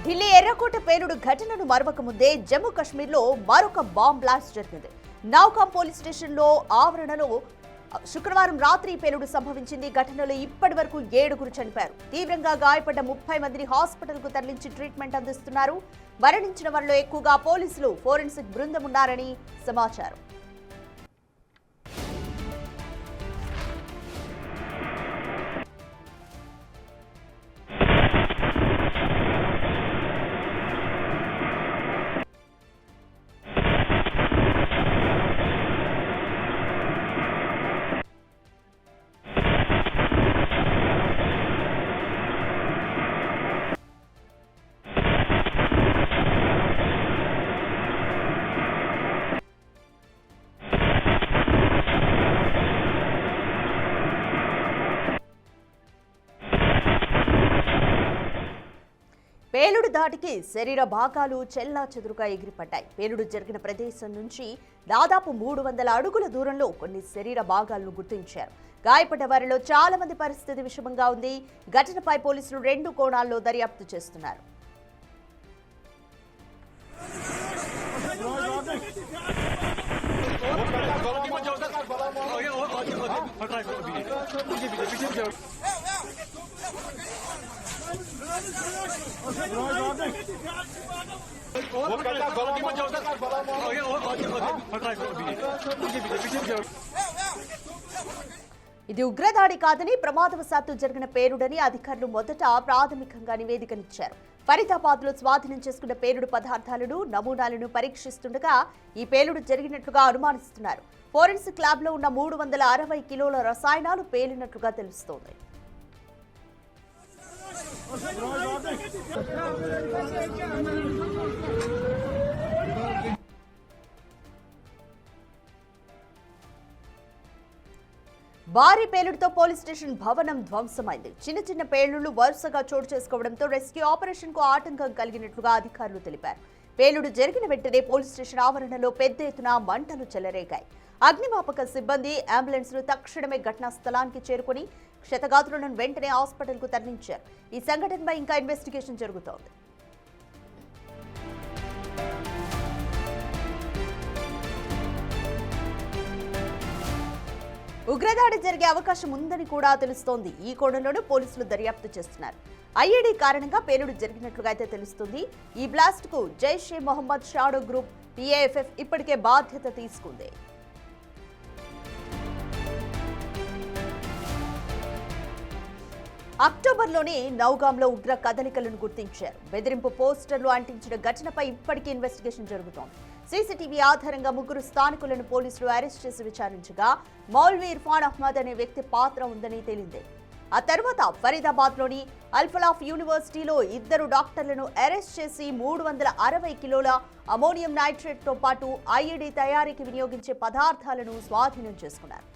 ఢిల్లీ ఎర్రకోట పేలుడు ఘటనను మరవక ముందే జమ్మూ కాశ్మీర్లో మరొక బాంబ్ బ్లాస్ట్ జరిగింది. నౌకాం పోలీస్ స్టేషన్లో ఆవరణలో శుక్రవారం రాత్రి పేలుడు సంభవించింది. ఘటనలో ఇప్పటి వరకు 7 చనిపోయారు. తీవ్రంగా గాయపడ్డ 30 మందిని హాస్పిటల్కు తరలించి ట్రీట్మెంట్ అందిస్తున్నారు. మరణించిన వారిలో ఎక్కువగా పోలీసులు, ఫోరెన్సిక్ బృందం ఉన్నారని సమాచారం. పేలుడు దాటికి శరీర భాగాలు చెల్లాచెదురుగా ఎగిరిపడ్డాయి. పేలుడు జరిగిన ప్రదేశం నుంచి దాదాపు 300 అడుగుల దూరంలో కొన్ని శరీర భాగాలను గుర్తించారు. గాయపడ్డ వారిలో చాలా మంది పరిస్థితి విషమంగా ఉంది. ఘటనపై పోలీసులు 2 కోణాల్లో దర్యాప్తు చేస్తున్నారు. ఇది ఉగ్రదాడి కాదని, ప్రమాదవశాత్తు జరిగిన పేలుడని అధికారులు మొదట ప్రాథమికంగా నివేదికనిచ్చారు. ఫరీదాబాద్ లో స్వాధీనం చేసుకున్న పేలుడు పదార్థాలను, నమూనాలను పరీక్షిస్తుండగా ఈ పేలుడు జరిగినట్లుగా అనుమానిస్తున్నారు. ఫోరెన్సిక్ ల్యాబ్ లో ఉన్న 360 కిలోల రసాయనాలు పేలినట్లుగా తెలుస్తోంది. భారీ పేలుడుతో పోలీస్ స్టేషన్ భవనం ధ్వంసమైంది. చిన్న పేలుళ్లు వరుసగా చోటు చేసుకోవడంతో రెస్క్యూ ఆపరేషన్ కు ఆటంకం కలిగినట్లుగా అధికారులు తెలిపారు. పేలుడు జరిగిన వెంటనే పోలీస్ స్టేషన్ ఆవరణలో పెద్ద ఎత్తున మంటలు చెలరేగాయి. అగ్నిమాపక సిబ్బంది, అంబులెన్స్లు తక్షణమే ఘటనా స్థలానికి చేరుకుని క్షతగాత్రులను వెంటనే హాస్పిటల్కు తరలించారు. ఈ సంఘటనపై ఇంకా ఇన్వెస్టిగేషన్ జరుగుతోంది. ఉగ్రదాడి జరిగే అవకాశం ఉందని కూడా తెలుస్తోంది. ఈ కోణంలోనూ పోలీసులు దర్యాప్తు చేస్తున్నారు. ఐఈడీ కారణంగా పేలుడు జరిగినట్లుగా అయితే తెలుస్తుంది. ఈ బ్లాస్ట్ కు Jaish Mohammed shadow group PAFF ఇప్పటికే బాధ్యత తీసుకుంది. అక్టోబర్లోనే నౌగాంలో ఉగ్ర కదలికలను గుర్తించారు. బెదిరింపు పోస్టర్లు అంటించిన ఘటనపై ఇప్పటికీ ఇన్వెస్టిగేషన్ జరుగుతోంది. సీసీటీవీ ఆధారంగా 3 స్థానికులను పోలీసులు అరెస్ట్ చేసి విచారించగా మౌల్వీ ఇర్ఫాన్ అహ్మద్ అనే వ్యక్తి పాత్ర ఉందని తేలింది. ఆ తర్వాత ఫరీదాబాద్లోని అల్ఫలాఫ్ యూనివర్సిటీలో 2 డాక్టర్లను అరెస్ట్ చేసి 360 కిలోల అమోనియం నైట్రేట్తో పాటు ఐఈడీ తయారీకి వినియోగించే పదార్థాలను స్వాధీనం చేసుకున్నారు.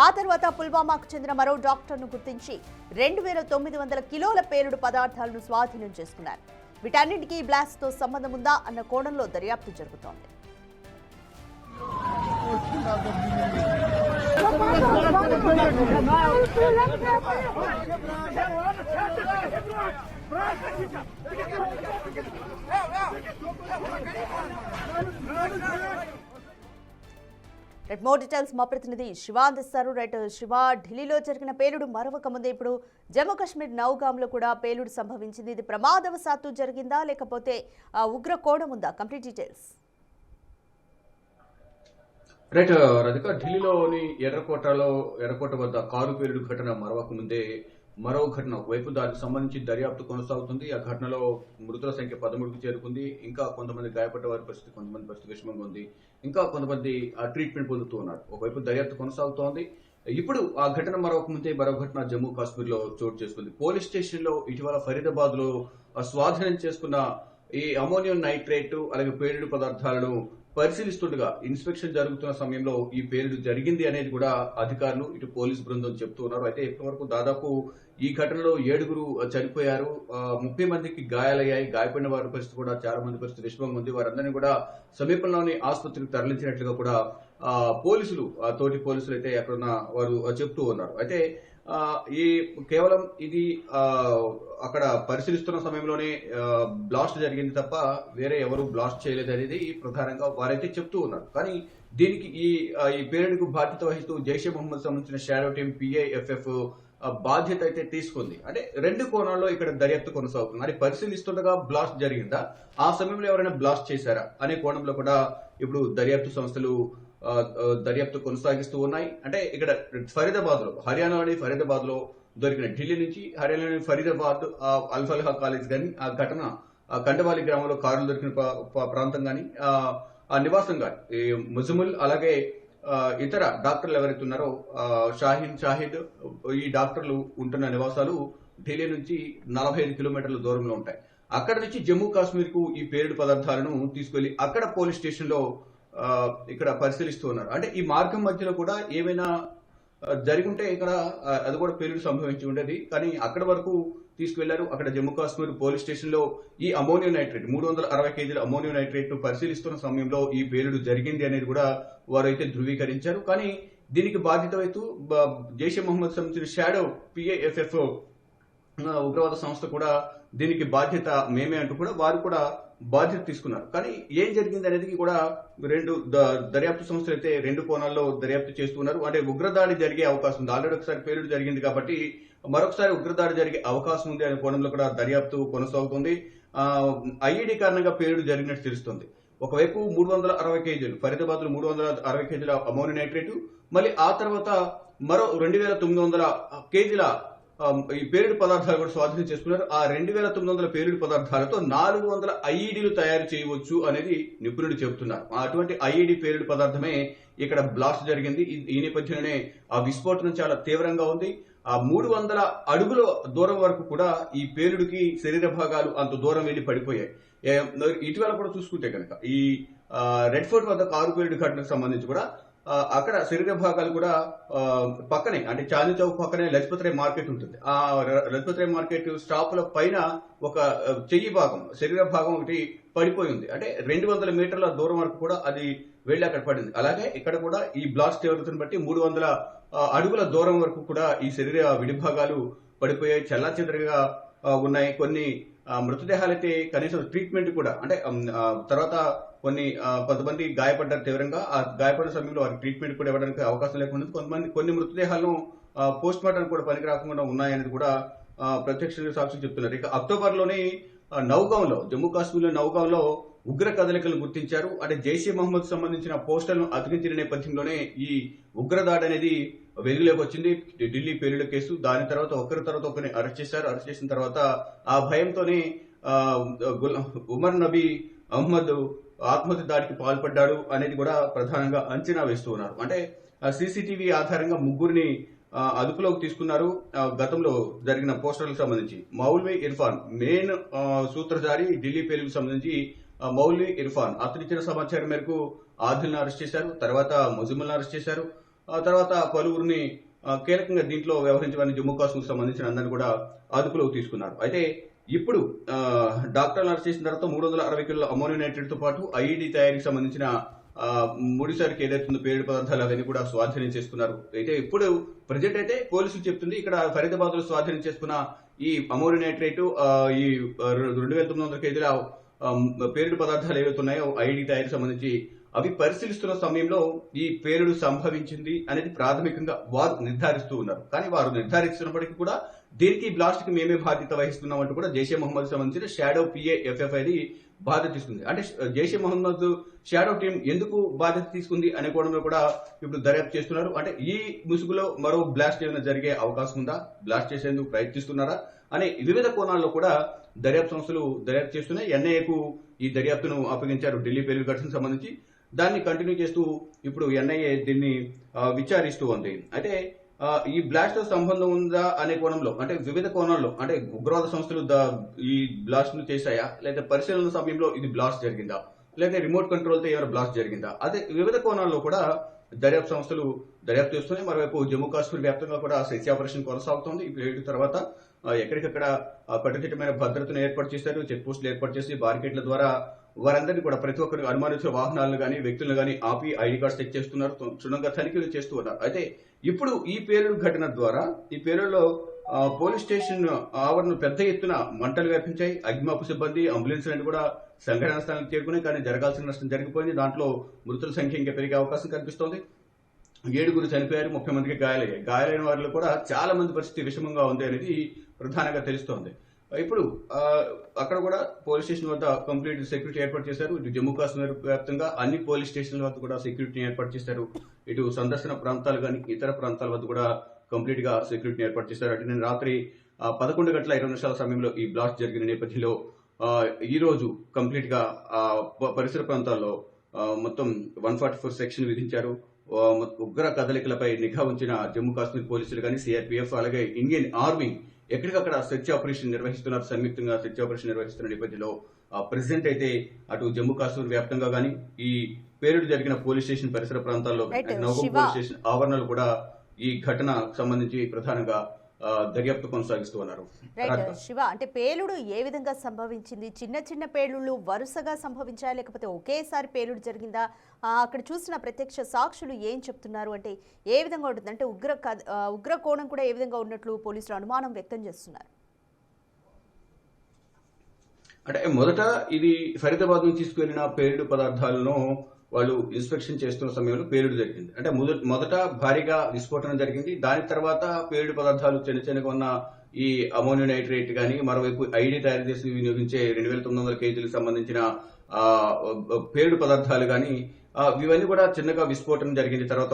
ఆ తర్వాత పుల్వామాకు చెందిన మరో డాక్టర్ను గుర్తించి 2900 కిలోల పేలుడు పదార్థాలను స్వాధీనం చేసుకున్నారు. వీటన్నింటికీ బ్లాస్ట్తో సంబంధం ఉందా అన్న కోణంలో దర్యాప్తు జరుగుతోంది. మోర్ డీటెయిల్స్ మా ప్రతినిధి శివ అందిస్తారు. శివ, ఢిల్లీలో జరిగిన పేలుడు మరొక ముందే ఇప్పుడు జమ్మూ కాశ్మీర్ నౌగాంలో కూడా పేలుడు సంభవించింది. ఇది ప్రమాదవశాత్తు జరిగిందా లేకపోతే ఉగ్ర కోణం ఉందా? Complete details. రైట్ రజిక, ఢిల్లీలోని ఎర్రకోట వద్ద కారు పేలుడు ఘటన మరొక ముందే మరో ఘటన వైపు దానికి సంబంధించి దర్యాప్తు కొనసాగుతుంది. ఆ ఘటనలో మృతుల సంఖ్య 13కు చేరుకుంది. ఇంకా కొంతమంది గాయపడ్డ వారి పరిస్థితి, కొంతమంది పరిస్థితి విషమంగా ఉంది. ఇంకా కొంతమంది ట్రీట్మెంట్ పొందుతూ ఉన్నారు. ఒకవైపు దర్యాప్తు కొనసాగుతోంది. ఇప్పుడు ఆ ఘటన మరొక ముందే మరో ఘటన జమ్మూ కాశ్మీర్ లో చోటు చేసుకుంది. పోలీస్ స్టేషన్ లో ఇటీవల ఫరీదాబాద్ లో స్వాధీనం చేసుకున్న ఈ అమోనియం నైట్రేట్ అలాగే పేలుడు పదార్థాలను పరిశీలిస్తుండగా ఇన్స్పెక్షన్ జరుగుతున్న సమయంలో ఈ పేలుడు జరిగింది అనేది కూడా అధికారులు, ఇటు పోలీసు బృందం చెప్తూ ఉన్నారు. అయితే ఇప్పటివరకు దాదాపు ఈ ఘటనలో 7 చనిపోయారు, 30 మందికి గాయాలయ్యాయి. గాయపడిన వారి పరిస్థితి కూడా చాలా మంది పరిస్థితి విషమంగా ఉంది. వారందరినీ కూడా సమీపంలోని ఆసుపత్రికి తరలించినట్లుగా కూడా పోలీసులు, తోటి పోలీసులు అయితే అక్కడున్న వారు చెప్తూ ఉన్నారు. అయితే ఈ కేవలం ఇది అక్కడ పరిశీలిస్తున్న సమయంలోనే బ్లాస్ట్ జరిగింది తప్ప వేరే ఎవరు బ్లాస్ట్ చేయలేదు అనేది ప్రధానంగా వారైతే చెప్తూ ఉన్నారు. కానీ దీనికి ఈ పేలుడుకు బాధ్యత వహిస్తూ జైషే మహమ్మద్ సంబంధించిన షాడో టీం పిఐఎఫ్ఎఫ్ బాధ్యత అయితే తీసుకుంది. అంటే రెండు కోణాల్లో ఇక్కడ దర్యాప్తు కొనసాగుతుంది. అంటే పరిశీలిస్తుండగా బ్లాస్ట్ జరిగిందా, ఆ సమయంలో ఎవరైనా బ్లాస్ట్ చేశారా అనే కోణంలో కూడా ఇప్పుడు దర్యాప్తు సంస్థలు దర్యాప్తు కొనసాగిస్తూ ఉన్నాయి. అంటే ఇక్కడ ఫరీదాబాద్ లో, హర్యానాలోని ఫరీదాబాద్ లో దొరికిన ఢిల్లీ నుంచి హర్యానాలోని ఫరీదాబాద్ అల్ఫల్హా కాలేజ్ గాని ఆ ఘటన కండవాలి గ్రామంలో కారులు దొరికిన ప్రాంతం గాని ఆ నివాసం గాని ముజముల్ అలాగే ఇతర డాక్టర్లు ఎవరైతే ఉన్నారో షాహిద్ ఈ డాక్టర్లు ఉంటున్న నివాసాలు ఢిల్లీ నుంచి 45 కిలోమీటర్ల దూరంలో ఉంటాయి. అక్కడ నుంచి జమ్మూ కాశ్మీర్ కు ఈ పేలుడు పదార్థాలను తీసుకెళ్లి అక్కడ పోలీస్ స్టేషన్ లో ఇక్కడ పరిశీలిస్తూ ఉన్నారు. అంటే ఈ మార్గం మధ్యలో కూడా ఏమైనా జరిగి ఉంటే ఇక్కడ అది కూడా పేలుడు సంభవించి ఉండేది. కానీ అక్కడ వరకు తీసుకువెళ్లారు. అక్కడ జమ్మూ కాశ్మీర్ పోలీస్ స్టేషన్ లో ఈ అమోనియం నైట్రేట్ 360 కేజీల అమోనియం నైట్రేట్ పరిశీలిస్తున్న సమయంలో ఈ పేలుడు జరిగింది అనేది కూడా వారైతే ధృవీకరించారు. కానీ దీనికి బాధ్యత వహిస్తూ జైషే మహమ్మద్ సంబంధించిన షాడో పిఐఎఫ్ఎఫ్ ఉగ్రవాద సంస్థ కూడా దీనికి బాధ్యత మేమే అంటూ కూడా వారు కూడా బాధ్యత తీసుకున్నారు. కానీ ఏం జరిగింది అనేది కూడా రెండు దర్యాప్తు సంస్థలు అయితే రెండు కోణాల్లో దర్యాప్తు చేస్తున్నారు. అంటే ఉగ్రదాడి జరిగే అవకాశం ఉంది. ఆల్రెడీ ఒకసారి పేలుడు జరిగింది కాబట్టి మరొకసారి ఉగ్రదాడి జరిగే అవకాశం ఉంది అనే కోణంలో కూడా దర్యాప్తు కొనసాగుతుంది. ఐఈడీ కారణంగా పేలుడు జరిగినట్టు తెలుస్తుంది. ఒకవైపు 360 కేజీలు ఫరీదాబాద్ లో 360 కేజీల అమోనియం నైట్రేట్, మళ్ళీ ఆ తర్వాత మరో 2900 కేజీల ఈ పేలుడు పదార్థాలు కూడా స్వాధీనం చేసుకున్నారు. ఆ 2900 పేలుడు పదార్థాలతో 400 ఐఈడీలు తయారు చేయవచ్చు అనేది నిపుణులు చెబుతున్నారు. అటువంటి ఐఈడీ పేలుడు పదార్థమే ఇక్కడ బ్లాస్ట్ జరిగింది. ఈ నేపథ్యంలోనే ఆ విస్ఫోటనం చాలా తీవ్రంగా ఉంది. ఆ 300 అడుగుల దూరం వరకు కూడా ఈ పేలుడికి శరీర భాగాలు అంత దూరం వెళ్లి పడిపోయాయి. ఇటీవల కూడా చూసుకుంటే కనుక ఈ రెడ్ ఫోర్ట్ వద్ద కారు పేలుడు ఘటనకు సంబంధించి కూడా అక్కడ శరీర భాగాలు కూడా పక్కనే, అంటే చాందీ చౌక్ పక్కనే లజపత్ రాయ్ మార్కెట్ ఉంటుంది. ఆ లజపత్ రాయ్ మార్కెట్ స్టాపుల పైన ఒక చెయ్యి భాగం, శరీర భాగం ఒకటి పడిపోయి ఉంది. అంటే 200 మీటర్ల దూరం వరకు కూడా అది వెళ్లి అక్కడ పడింది. అలాగే ఇక్కడ కూడా ఈ బ్లాస్ట్ తీవ్రతను బట్టి 300 అడుగుల దూరం వరకు కూడా ఈ శరీర విడిభాగాలు పడిపోయాయి, చెల్లాచెదరుగా ఉన్నాయి. కొన్ని మృతదేహాలైతే కనీసం ట్రీట్మెంట్ కూడా, అంటే తర్వాత కొంతమంది గాయపడ్డారు తీవ్రంగా. ఆ గాయపడిన సమయంలో వారికి ట్రీట్మెంట్ కూడా ఇవ్వడానికి అవకాశం లేకుండా కొన్ని మృతదేహాలను పోస్ట్ మార్టం కూడా పనికి రాకుండా ఉన్నాయనేది కూడా ప్రత్యక్ష సాక్షులు చెప్తున్నారు. ఇక అక్టోబర్ లోనే నౌగాంలో, జమ్మూ కాశ్మీర్ లో నౌగాంలో ఉగ్ర కదలికలను గుర్తించారు. అంటే జైషే మహమ్మద్ సంబంధించిన పోస్టర్లను అతికించిన నేపథ్యంలోనే ఈ ఉగ్రదాడి అనేది వెలుగులోకి వచ్చింది. ఢిల్లీ పేలుడు కేసు, దాని తర్వాత ఒకరి తర్వాత ఒకరిని అరెస్ట్ చేశారు. అరెస్ట్ చేసిన తర్వాత ఆ భయంతోనే ఉమర్ నబీ అహ్మద్ ఆత్మహత్య దాడికి పాల్పడ్డాడు అనేది కూడా ప్రధానంగా అంచనా వేస్తూ ఉన్నారు. అంటే సీసీటీవీ ఆధారంగా ముగ్గురిని అదుపులోకి తీసుకున్నారు. గతంలో జరిగిన పోస్టర్లకు సంబంధించి మౌల్వీ ఇర్ఫాన్ మెయిన్ సూత్రధారి, ఢిల్లీ పేలుడుకు సంబంధించి మౌల్వీ ఇర్ఫాన్ అతనిచ్చిన సమాచారం మేరకు ఆదిల్ను అరెస్ట్ చేశారు. తర్వాత ముజముల్ని అరెస్ట్ చేశారు. తర్వాత పలువురిని కీలకంగా దీంట్లో వ్యవహరించడానికి జమ్మూ కాశ్మీర్ సంబంధించిన అందరినీ కూడా అదుపులోకి తీసుకున్నారు. అయితే ఇప్పుడు డాక్టర్లు అరెస్ట్ చేసిన తర్వాత 360 కిలోల అమోనియం నైట్రేట్ తో పాటు ఐఈడీ తయారీకి సంబంధించిన ముడిసరికి ఏదైతుందో పేలుడు పదార్థాలు అవన్నీ కూడా స్వాధీనం చేసుకున్నారు. అయితే ఇప్పుడు ప్రజెంట్ అయితే పోలీసులు చెప్తుంది ఇక్కడ ఫరీదాబాద్ లో స్వాధీనం చేసుకున్న ఈ అమోనియం నైట్రేట్, ఈ 2900 కేజీల పేలుడు పదార్థాలు ఏవైతే ఉన్నాయో ఐఈడీ తయారీకి సంబంధించి అవి పరిశీలిస్తున్న సమయంలో ఈ పేలుడు సంభవించింది అనేది ప్రాథమికంగా వారు నిర్ధారిస్తూ ఉన్నారు. కానీ వారు నిర్ధారిస్తున్నప్పటికీ కూడా దీనికి బ్లాస్ట్ కి మేమే బాధ్యత వహిస్తున్నామంటూ కూడా జైషే మహమ్మద్ సంబంధించిన షాడో పిఏఎఫ్ఎఫ్ అది బాధ్యత తీసుకుంది. అంటే జైషే మహమ్మద్ షాడో టీం ఎందుకు బాధ్యత తీసుకుంది అనే కోణంలో కూడా ఇప్పుడు దర్యాప్తు చేస్తున్నారు. అంటే ఈ ముసుగులో మరో బ్లాస్ట్ ఏమైనా జరిగే అవకాశం ఉందా, బ్లాస్ట్ చేసేందుకు ప్రయత్నిస్తున్నారా అనే వివిధ కోణాల్లో కూడా దర్యాప్తు సంస్థలు దర్యాప్తు చేస్తున్నాయి. ఎన్ఐఏకు ఈ దర్యాప్తును అప్పగించారు ఢిల్లీ పేలుడు ఘటనకు సంబంధించి. దాన్ని కంటిన్యూ చేస్తూ ఇప్పుడు ఎన్ఐఏ దీన్ని విచారిస్తూ ఉంది. అయితే ఈ బ్లాస్ట్ తో సంబంధం ఉందా అనే కోణంలో, అంటే వివిధ కోణాల్లో, అంటే ఉగ్రవాద సంస్థలు ఈ బ్లాస్ట్ ను చేశాయా, లేదా పరిశీలన సమయంలో ఇది బ్లాస్ట్ జరిగిందా, లేదా రిమోట్ కంట్రోల్ తో ఏమైనా బ్లాస్ట్ జరిగిందా, అదే వివిధ కోణాల్లో కూడా దర్యాప్తు సంస్థలు దర్యాప్తు చేస్తున్నాయి. మరోవైపు జమ్మూ కాశ్మీర్ వ్యాప్తంగా కూడా సెర్చ్ ఆపరేషన్ కొనసాగుతోంది. ఈ పేలుడు తర్వాత ఎక్కడికక్కడ కట్టుదిట్టమైన భద్రతను ఏర్పాటు చేశారు. చెక్ పోస్టులు ఏర్పాటు చేసి బారికేడ్ల ద్వారా వారందరినీ కూడా ప్రతి ఒక్కరు అనుమానించిన వాహనాలను కానీ వ్యక్తులను కానీ ఆపి ఐడి కార్డ్స్ చెక్ చేస్తున్నారు, క్షుణ్ణంగా తనిఖీలు చేస్తూ ఉన్నారు. అయితే ఇప్పుడు ఈ పేలుడు ఘటన ద్వారా ఈ పేలుడులో పోలీస్ స్టేషన్ ఆవరణ పెద్ద ఎత్తున మంటలు వ్యాపించాయి. అగ్నిమాపక సిబ్బంది, అంబులెన్స్ అన్ని కూడా సంఘటనా స్థలానికి చేరుకున్నాయి. కానీ జరగాల్సిన నష్టం జరిగిపోయింది. దాంట్లో మృతుల సంఖ్య ఇంకా పెరిగే అవకాశం కనిపిస్తోంది. 7 చనిపోయారు, 30 మందికి గాయాలయ్యాయి. గాయాలైన వారిలో కూడా చాలా మంది పరిస్థితి విషమంగా ఉంది అనేది ప్రధానంగా తెలుస్తోంది. ఇప్పుడు అక్కడ కూడా పోలీస్ స్టేషన్ వద్ద కంప్లీట్ సెక్యూరిటీ ఏర్పాటు చేశారు. ఇటు జమ్మూ కాశ్మీర్ వ్యాప్తంగా అన్ని పోలీస్ స్టేషన్ల వద్ద కూడా సెక్యూరిటీని ఏర్పాటు చేశారు. ఇటు సందర్శన ప్రాంతాలు కానీ ఇతర ప్రాంతాల వద్ద కూడా కంప్లీట్ గా సెక్యూరిటీని ఏర్పాటు చేశారు. అంటే నేను రాత్రి 11:20 సమయంలో ఈ బ్లాస్ట్ జరిగిన నేపథ్యంలో ఈ రోజు కంప్లీట్ గా పరిసర ప్రాంతాల్లో మొత్తం 144 సెక్షన్ విధించారు. ఉగ్ర కదలికలపై నిఘా ఉంచిన జమ్మూ కాశ్మీర్ పోలీసులు కానీ, సిఆర్పీఎఫ్, అలాగే ఇండియన్ ఆర్మీ ఎక్కడికక్కడ సెర్చ్ ఆపరేషన్ నిర్వహిస్తున్నారు. సంయుక్తంగా సెర్చ్ ఆపరేషన్ నిర్వహిస్తున్న నేపథ్యంలో ప్రెసిడెంట్ అయితే అటు జమ్మూ కాశ్మీర్ వ్యాప్తంగా కానీ ఈ పేలుడు జరిగిన పోలీస్ స్టేషన్ పరిసర ప్రాంతాల్లో నవగం పోలీస్ స్టేషన్ ఆవరణలు కూడా ఈ ఘటనకు సంబంధించి ప్రధానంగా దర్యాప్తు కొనసాగిస్తూ ఉన్నారు. శివ, అంటే పేలుడు ఏ విధంగా సంభవించింది? చిన్న చిన్న పేలుళ్లు వరుసగా సంభవించాయా, లేకపోతే ఒకేసారి పేలుడు జరిగిందా? అక్కడ చూసిన ప్రత్యక్ష సాక్షులు ఏం చెప్తున్నారు? అంటే ఏ విధంగా ఉంటుంది? అంటే ఉగ్ర కోణం కూడా ఏ విధంగా ఉన్నట్లు పోలీసులు అనుమానం వ్యక్తం చేస్తున్నారు. అంటే మొదట ఇది ఫరీదాబాద్ నుంచి తీసుకువెళ్లిన పేలుడు పదార్థాలను వాళ్ళు ఇన్స్పెక్షన్ చేస్తున్న సమయంలో పేలుడు జరిగింది. అంటే మొదట భారీగా విస్ఫోటనం జరిగింది. దాని తర్వాత పేలుడు పదార్థాలు చిన్నగా ఉన్న ఈ అమోనియం నైట్రేట్ గానీ, మరోవైపు ఐడి తయారు చేసి వినియోగించే 2900 కేజీలకు సంబంధించిన పేలుడు పదార్థాలు గానీ ఇవన్నీ కూడా చిన్నగా విస్ఫోటనం జరిగింది. తర్వాత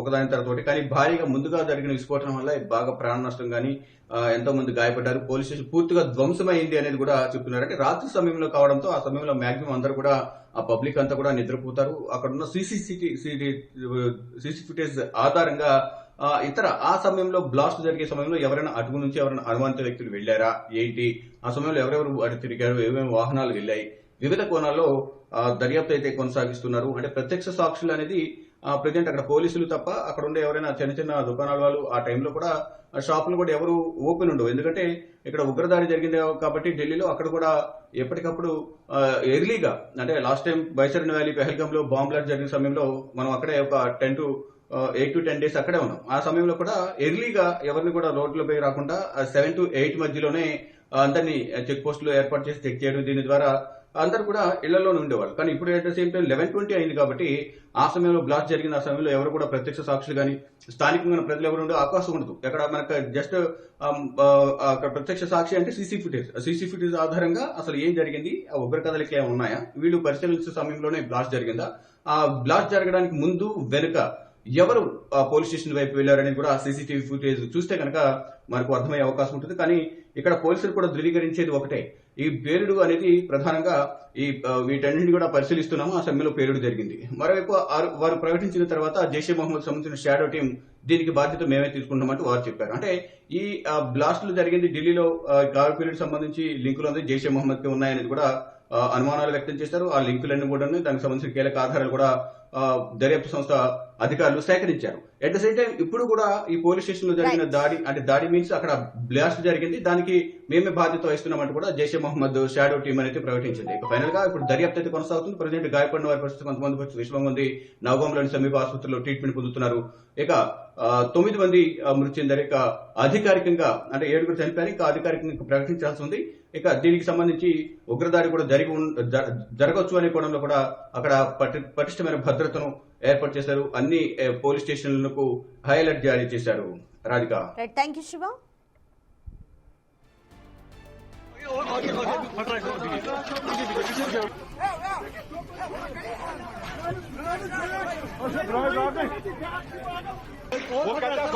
ఒకదాని తర్వాత ఒకటి. కానీ భారీగా ముందుగా జరిగిన విస్ఫోటనం వల్ల బాగా ప్రాణ నష్టం గానీ, ఎంతో మంది గాయపడ్డారు. పోలీస్ స్టేషన్ పూర్తిగా ధ్వంసమైంది అనేది కూడా చెప్తున్నారు. అంటే రాత్రి సమయంలో కావడంతో ఆ సమయంలో మాక్సిమం అందరూ కూడా ఆ పబ్లిక్ అంతా కూడా నిద్రపోతారు. అక్కడ ఉన్న సీసీ ఫుటేజ్ ఆధారంగా ఆ సమయంలో బ్లాస్ట్ జరిగే సమయంలో ఎవరైనా అటుకు నుంచి ఎవరైనా అనుమానిత వ్యక్తులు వెళ్లారా ఏంటి, ఆ సమయంలో ఎవరెవరు అటు తిరిగారు, ఏమేమి వాహనాలు వెళ్లాయి, వివిధ కోణాల్లో దర్యాప్తు అయితే కొనసాగిస్తున్నారు. అంటే ప్రత్యక్ష సాక్షులు అనేది ప్రజెంట్ అక్కడ పోలీసులు తప్ప అక్కడ ఉండే ఎవరైనా చిన్న దుకాణాల వాళ్ళు ఆ టైంలో కూడా షాపులు కూడా ఎవరు ఓపెన్ ఉండవు. ఎందుకంటే ఇక్కడ ఉగ్రదాడి జరిగింది కాబట్టి ఢిల్లీలో అక్కడ కూడా ఎప్పటికప్పుడు ఎర్లీగా, అంటే last time Baisaran valley Pahalgam లో బాంబ్ బ్లాస్ట్ జరిగిన సమయంలో మనం అక్కడే ఒక 8 to 10 days అక్కడే ఉన్నాం. ఆ సమయంలో కూడా ఎర్లీగా ఎవరిని కూడా రోడ్లపై రాకుండా 7 to 8 మధ్యలోనే అందరినీ చెక్ పోస్టులు ఏర్పాటు చేసి చెక్ చేయడం, దీని ద్వారా అందరూ కూడా ఇళ్లలోనే ఉండేవాళ్ళు. కానీ ఇప్పుడు అట్ ద సేమ్ టైం 11:20 అయింది కాబట్టి ఆ సమయంలో బ్లాస్ట్ జరిగిన ఆ సమయంలో ఎవరు కూడా ప్రత్యక్ష సాక్షులు కానీ స్థానికంగా ప్రజలు ఎవరు ఉండే అవకాశం ఉండదు. ఎక్కడ మనకు జస్ట్ అక్కడ ప్రత్యక్ష సాక్షి అంటే సీసీ ఫుటేజ్ ఆధారంగా అసలు ఏం జరిగింది, ఆ ఉగ్ర కదలికలు ఏమైనా ఉన్నాయా, వీళ్ళు పరిశీలించే సమయంలోనే బ్లాస్ట్ జరిగిందా, ఆ బ్లాస్ట్ జరగడానికి ముందు వెనుక ఎవరు పోలీస్ స్టేషన్ వైపు వెళ్లారనేది కూడా సీసీటీవీ ఫుటేజ్ చూస్తే కనుక మనకు అర్థమయ్యే అవకాశం ఉంటుంది. కానీ ఇక్కడ పోలీసులు కూడా ధృవీకరించేది ఒకటే, ఈ పేలుడు అనేది ప్రధానంగా వీటన్నింటినీ కూడా పరిశీలిస్తున్నాము, ఆ సమయంలో పేలుడు జరిగింది. మరోవైపు వారు ప్రకటించిన తర్వాత జైషే మహమ్మద్ సంబంధించిన షాడో టీం దీనికి బాధ్యత మేమే తీసుకుంటామంటూ వారు చెప్పారు. అంటే ఈ బ్లాస్టులు జరిగింది ఢిల్లీలో కారు పేలుడు సంబంధించి లింకులు ఉంది, జైషే మహమ్మద్ కి ఉన్నాయనేది కూడా అనుమానాలు వ్యక్తం చేశారు. ఆ లింకులన్నీ కూడా దానికి సంబంధించిన కీలక ఆధారాలు కూడా దర్యాప్తు సంస్థ అధికారులు సేకరించారు. అట్ ద సేమ్ టైం ఇప్పుడు కూడా ఈ పోలీస్ స్టేషన్ లో జరిగిన దాడి మీన్స్ అక్కడ బ్లాస్ట్ జరిగింది, దానికి మేమే బాధ్యత వహిస్తున్నామంటూ కూడా జైషే మహమ్మద్ షాడో టీం అనేది ప్రకటించింది. ఇక ఫైనల్ గా ఇప్పుడు దర్యాప్తు అయితే కొనసాగుతుంది. ప్రజెంట్ గాయపడిన వారి పరిస్థితి కొంతమంది విషమంగా ఉంది. నవగాంలోని సమీప ఆసుపత్రిలో ట్రీట్మెంట్ పొందుతున్నారు. ఇక 9 మంది మృతి చెందారు. ఇక అధికారికంగా అంటే 7 చనిపోయారు. ఇక అధికారికంగా ప్రకటించాల్సి ఉంది. ఇక దీనికి సంబంధించి ఉగ్రదాడి కూడా జరగవచ్చు అనే కోణంలో కూడా అక్కడ పటిష్టమైన భద్రతను ఏర్పాటు చేశారు. అన్ని పోలీస్ స్టేషన్లకు హై అలర్ట్ జారీ చేశారు. Radhika, thank you Shiva. वो कहता है